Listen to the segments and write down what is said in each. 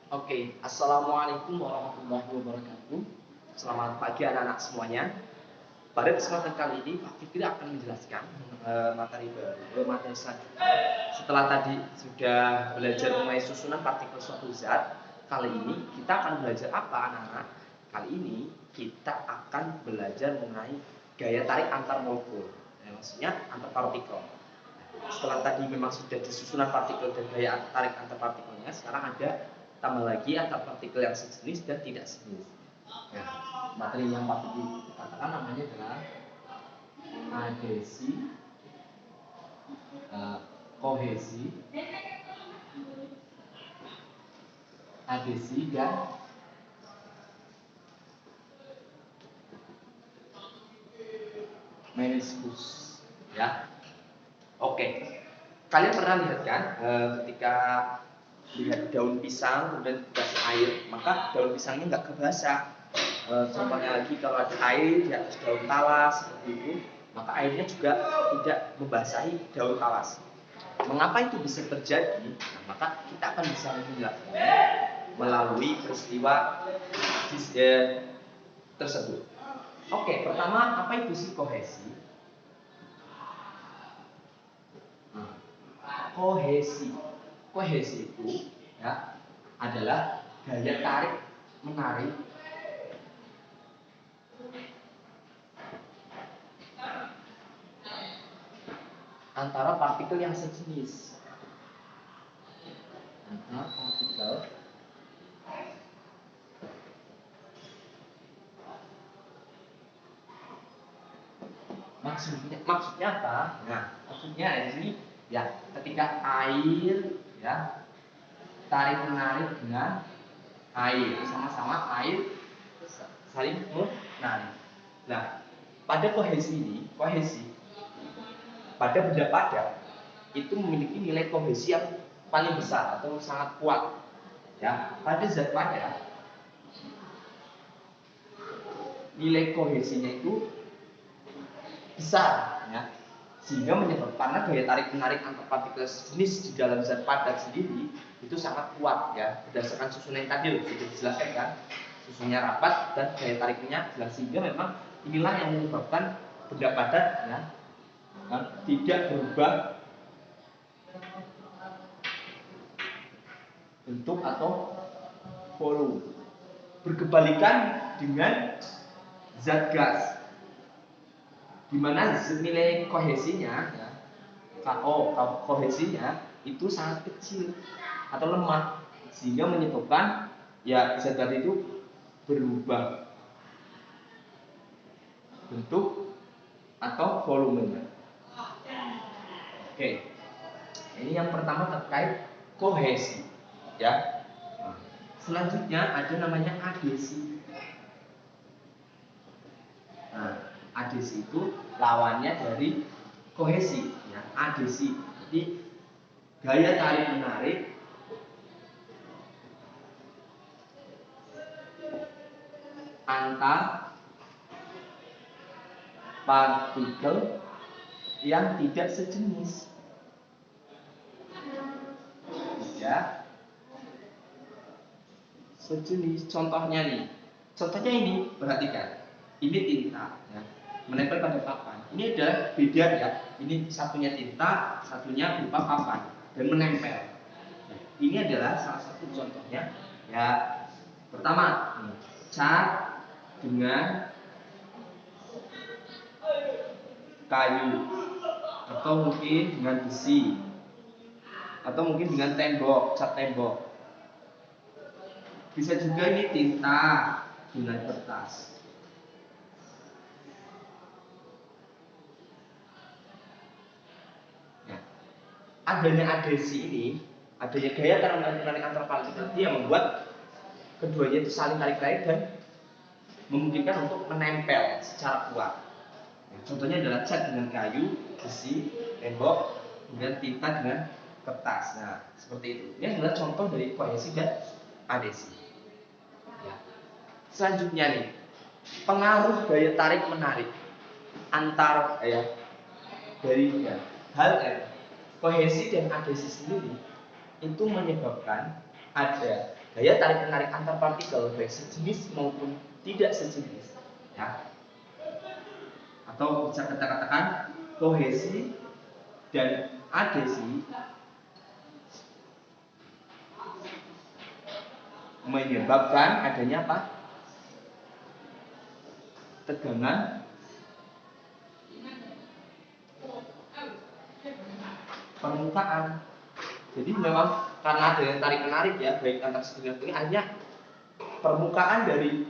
Oke, Assalamualaikum warahmatullahi wabarakatuh. Selamat pagi anak-anak semuanya. Pada kesempatan kali ini, Pak Fikri akan menjelaskan materi baru, materi selanjutnya. Setelah tadi sudah belajar mengenai susunan partikel suatu zat, kali ini kita akan belajar apa anak-anak? Kali ini kita akan belajar mengenai gaya tarik antar molekul, maksudnya antar partikel. Setelah tadi memang sudah di susunan partikel dan gaya tarik antar partikelnya, sekarang ada tambah lagi antar partikel yang sejenis dan tidak sejenis. Nah, materi yang patut dikatakan namanya adalah adhesi, kohesi, adhesi dan meniskus. Ya, oke. Kalian pernah lihat kan ketika lihat daun pisang kemudian dikasih air, maka daun pisangnya nggak kebasah. Contohnya lagi kalau ada air di atas daun talas seperti itu, maka airnya juga tidak membasahi daun talas. Mengapa itu bisa terjadi? Nah, maka kita akan bisa menjelaskannya melalui peristiwa tersebut. Oke, pertama apa itu sih kohesi? Kohesi itu ya adalah gaya tarik menarik antara partikel yang sejenis. Antara partikel maksudnya apa? Nah, maksudnya ini ya ketika air ya tarik menarik dengan air, sama-sama air saling menarik. Nah, pada kohesi pada benda padat itu memiliki nilai kohesi yang paling besar atau sangat kuat. Ya, pada zat padat nilai kohesinya itu besar, ya, sehingga menyebabkan gaya tarik menarik antar partikel sejenis di dalam zat padat sendiri itu sangat kuat, ya, berdasarkan susunan yang tadi sudah dijelaskan kan, susunnya rapat dan gaya tariknya jelas, sehingga memang inilah yang menyebabkan benda padat ya tidak berubah bentuk atau volume, berkebalikan dengan zat gas di mana nilai kohesinya ya, kohesinya itu sangat kecil atau lemah, sehingga menyebabkan ya zat gas itu berubah bentuk atau volumenya. Oke, ini yang pertama terkait kohesi, ya. Selanjutnya ada namanya adhesi. Nah, adhesi itu lawannya dari kohesi, ya. Adhesi, jadi gaya tarik menarik antar partikel yang tidak sejenis, ya, sejenis. Contohnya ini, perhatikan, ini tinta, ya, menempel pada papan. Ini adalah beda, ya, ini satunya tinta, satunya berupa papan dan menempel. Nah, ini adalah salah satu contohnya, ya. Pertama, cat dengan kayu, atau mungkin dengan besi, atau mungkin dengan tembok, cat tembok. Bisa juga ini tinta dengan kertas. Nah, adanya adhesi ini, adanya gaya tarik menarik antar partikel yang membuat keduanya itu saling tarik-tarik dan memungkinkan untuk menempel secara kuat. Nah, contohnya adalah cat dengan kayu, besi, tembok, kemudian tinta dengan kertas. Nah, seperti itu. Ini adalah contoh dari kohesi dan adhesi. Ya. Selanjutnya nih, pengaruh gaya tarik menarik antar dari hal kohesi dan adhesi sendiri itu menyebabkan ada gaya tarik menarik antar partikel baik sejenis maupun tidak sejenis, ya. Atau bisa kita katakan kohesi dan adhesi menyebabkan adanya apa? Tegangan permukaan. Jadi memang karena adanya tarik menarik ya, baik antar sejenis ini, akhirnya permukaan dari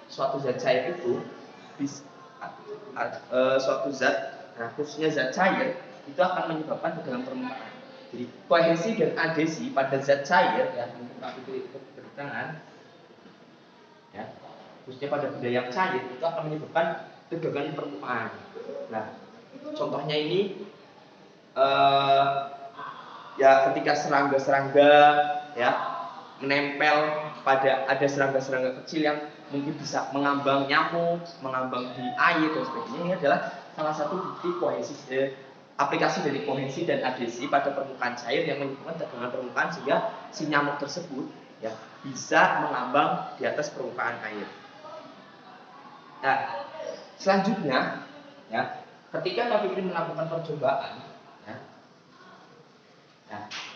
suatu zat cair itu suatu zat, nah khususnya zat cair itu akan menyebabkan tegangan permukaan. Jadi kohesi dan adhesi pada zat cair ya, mungkin Pak Fikri ikut bertangan ya, khususnya pada benda yang cair itu akan menyebabkan tegangan permukaan. Nah, contohnya ini ya ketika serangga-serangga ya menempel pada ada serangga-serangga kecil yang mungkin bisa mengambang nyamuk, mengambang di air dan sebagainya. Ini adalah salah satu bukti kohesi, aplikasi dari kohesi dan adhesi pada permukaan cair yang menyebabkan tegangan permukaan sehingga si nyamuk tersebut ya bisa mengambang di atas permukaan air. Nah, selanjutnya ya ketika Pak Fikri melakukan percobaan ya,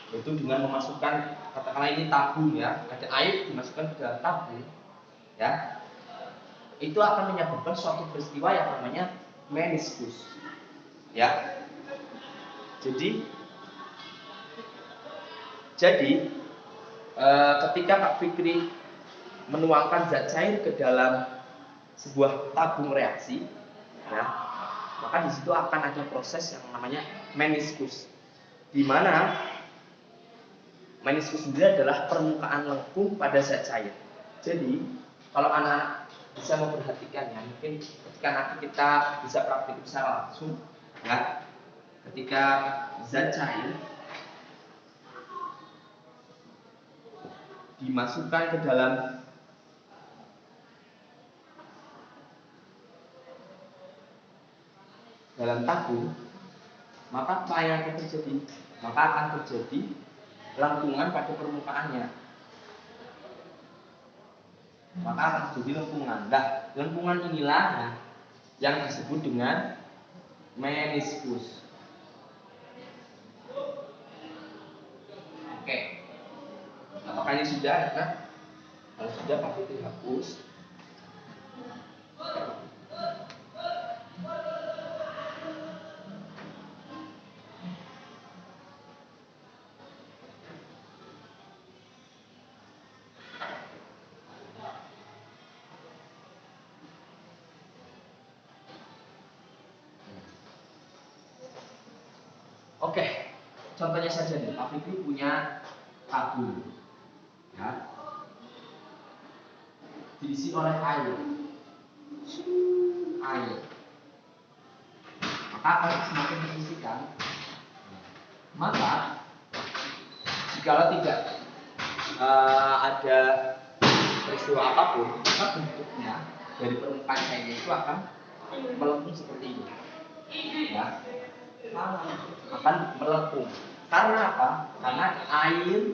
yaitu dengan memasukkan, katakanlah ini tabung ya, ada air dimasukkan ke dalam tabung ya, itu akan menyebabkan suatu peristiwa yang namanya meniskus ya. Jadi ketika Pak Fikri menuangkan zat cair ke dalam sebuah tabung reaksi ya, maka di situ akan ada proses yang namanya meniskus, di mana meniskus sendiri adalah permukaan lengkung pada zat cair. Jadi kalau anak bisa memperhatikan ya, mungkin ketika nanti kita bisa praktik secara langsung ya, ketika zat cair dimasukkan ke dalam tabung, maka apa yang akan terjadi? Maka akan terjadi lengkungan pada permukaannya. Maka akan terjadi lengkungan. Nah, lengkungan inilah yang disebut dengan meniskus. Oke. Apakah ini sudah ya? Kalau sudah, Pak Fikri hapus. Oke, contohnya saja nih, Pak Fikri punya tabung, ya, diisi oleh air, maka akan semakin terisikan. Maka, jika tidak ada peristiwa apapun, maka bentuknya dari permukaan cairnya itu akan melengkung seperti ini, ya. Akan melengkung. Karena apa? Karena air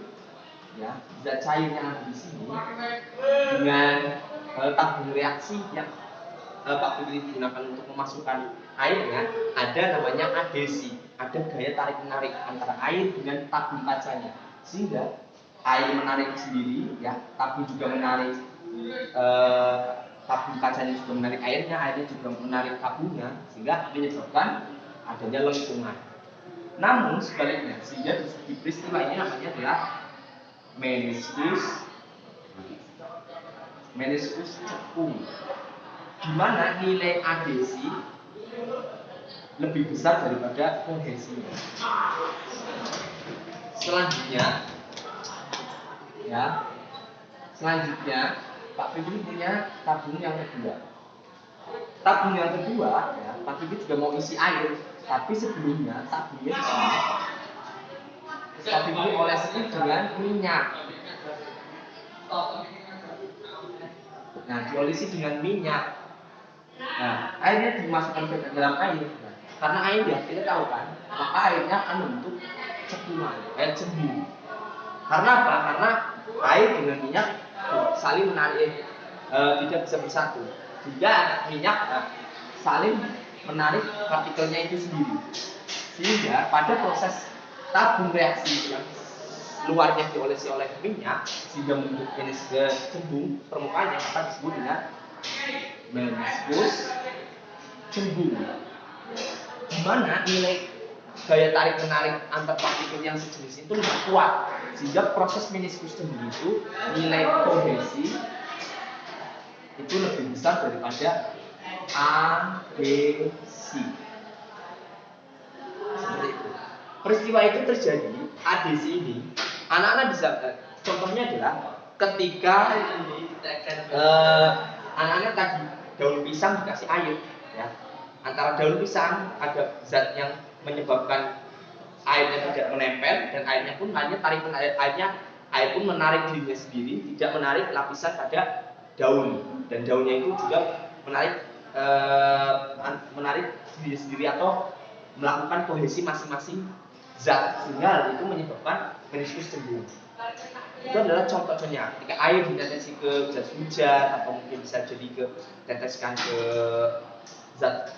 ya, zat cair yang ada di sini dengan tabung reaksi yang Pak Fikri gunakan untuk memasukkan airnya, ada namanya adhesi, ada gaya tarik menarik antara air dengan tabung kacanya, sehingga air menarik sendiri ya, tabung juga menarik, tabung kacanya juga menarik airnya juga menarik tabungnya, sehingga menyebabkan adanya lengkungan. Namun sebaliknya, sehingga di peristiwa ini namanya adalah meniskus cekung, di mana nilai adhesi lebih besar daripada kohesi. Selanjutnya Pak Fikri punya tabung yang kedua. Tabung yang kedua ya, Pak Fikri juga mau isi air, tapi sebelumnya tabungnya di sini Pak Fikri olesi dengan minyak. Nah, diolesi dengan minyak. Nah, airnya dimasukkan ke dalam air. Nah, karena airnya kita tahu kan, maka airnya akan membentuk cekungan, air cembung. Karena apa? Karena air dengan minyak saling menarik, tidak bisa bersatu. Sehingga minyak saling menarik partikelnya itu sendiri. Sehingga pada proses tabung reaksi yang luarnya diolesi oleh minyak sehingga membentuk meniskus cembung permukaannya, maka disebut dengan meniskus cembung. Di mana nilai gaya tarik menarik antar partikel yang sejenis itu lebih kuat, sehingga proses meniskus cembung itu nilai kohesi itu lebih besar daripada adesi. Seperti itu. Peristiwa itu terjadi, adesi ini anak-anak bisa, contohnya adalah ketika anak-anak tadi daun pisang dikasih air, ya. Antara daun pisang ada zat yang menyebabkan airnya tidak menempel, dan airnya pun air pun menarik dirinya sendiri, tidak menarik lapisan pada daun, dan daunnya itu juga menarik diri sendiri atau melakukan kohesi masing-masing zat, sehingga hal itu menyebabkan meniskus cembung. Itu adalah contoh-contohnya ketika air ditetesi ke jas hujan, atau mungkin bisa jadi diteteskan ke zat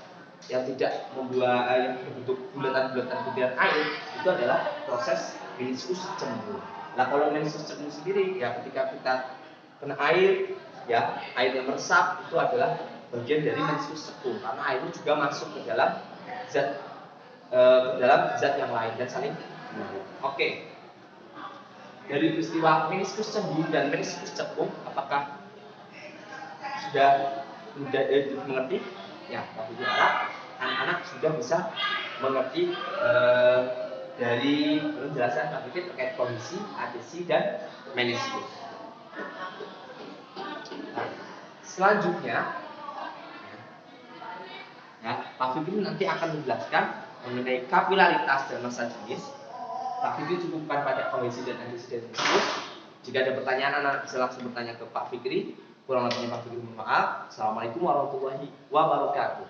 yang tidak yang berbentuk bulatan-bulatan air, itu adalah proses meniskus cembung. Nah, kalau meniskus cembung sendiri, ya ketika kita kena air, ya air yang meresap itu adalah bagian dari meniskus cembung, karena air itu juga masuk ke dalam zat yang lain dan saling menyambung. Oke. Dari peristiwa meniskus cembung dan meniskus cembung, apakah sudah mengerti? Ya, tapi harap anak-anak sudah bisa mengerti dari penjelasan Pak Fikri terkait kohesi, adesi, dan meniskus. Nah, selanjutnya, ya, Pak Fikri nanti akan menjelaskan mengenai kapilaritas dan massa jenis. Pak Fikri cukupkan pada kohesi dan adesi dan meniskus. Jika ada pertanyaan, anak bisa langsung bertanya ke Pak Fikri. Kurang lebihnya Pak Fikri mohon maaf. Assalamualaikum warahmatullahi wabarakatuh.